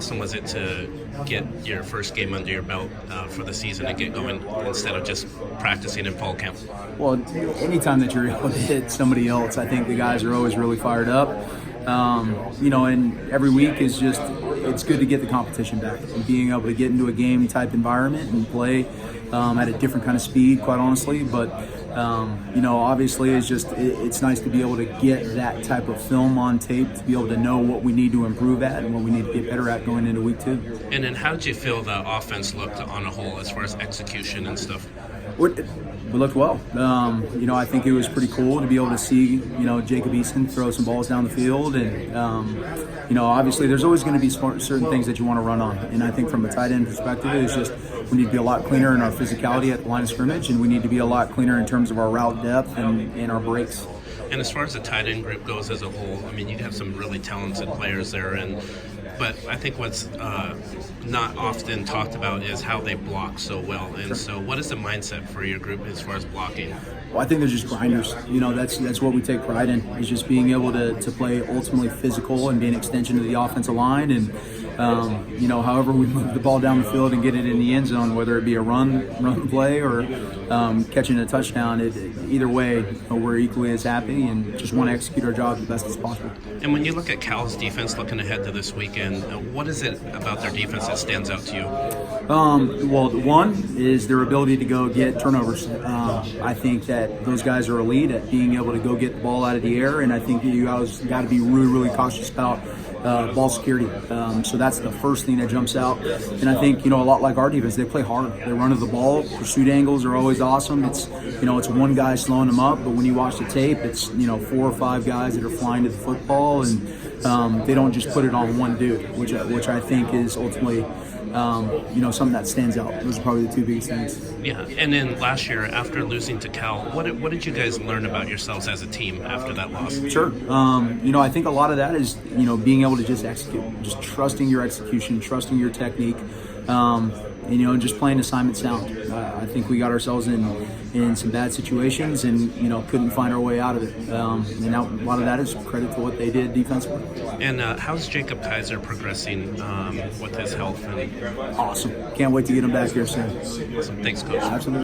awesome was it to get your first game under your belt for the season and get going instead of just practicing in fall camp? Well, anytime that you're able to hit somebody else, I think the guys are always really fired up. And every week is just, it's good to get the competition back and being able to get into a game type environment and play at a different kind of speed, quite honestly. But, obviously it's nice to be able to get that type of film on tape, to be able to know what we need to improve at and what we need to get better at going into week 2. And then how did you feel the offense looked on a whole as far as execution and stuff? We looked well. I think it was pretty cool to be able to see, Jacob Easton throw some balls down the field. And, obviously there's always going to be certain things that you want to run on. And I think from a tight end perspective, it's just we need to be a lot cleaner in our physicality at the line of scrimmage, and we need to be a lot cleaner in terms of our route depth and our breaks. And as far as the tight end group goes as a whole, I mean, you have some really talented players there, but I think what's not often talked about is how they block so well. And so what is the mindset for your group as far as blocking? Well, I think they're just grinders. That's what we take pride in, is just being able to play ultimately physical and be an extension of the offensive line. And, however we move the ball down the field and get it in the end zone, whether it be a run play or catching a touchdown, either way, we're equally as happy and just want to execute our job the best as possible. And when you look at Cal's defense looking ahead to this weekend, what is it about their defense that stands out to you? Well, one is their ability to go get turnovers. I think that those guys are elite at being able to go get the ball out of the air, and I think you guys got to be really, really cautious about ball security. So that's the first thing that jumps out. And I think, a lot like our defense, they play hard. They run to the ball. Pursuit angles are always awesome. It's one guy slowing them up, but when you watch the tape, it's, 4 or 5 guys that are flying to the football, and they don't just put it on one dude, which I think is ultimately something that stands out. Those are probably the 2 biggest things. Yeah, and then last year, after losing to Cal, what did you guys learn about yourselves as a team after that loss? Sure. I think a lot of that is, being able to just execute, just trusting your execution, trusting your technique, and just playing assignment sound. I think we got ourselves in some bad situations and, couldn't find our way out of it. And a lot of that is credit to what they did defensively. And how's Jacob Kaiser progressing with his health? Awesome. Can't wait to get him back here soon. Awesome. Thanks, Coach. Absolutely.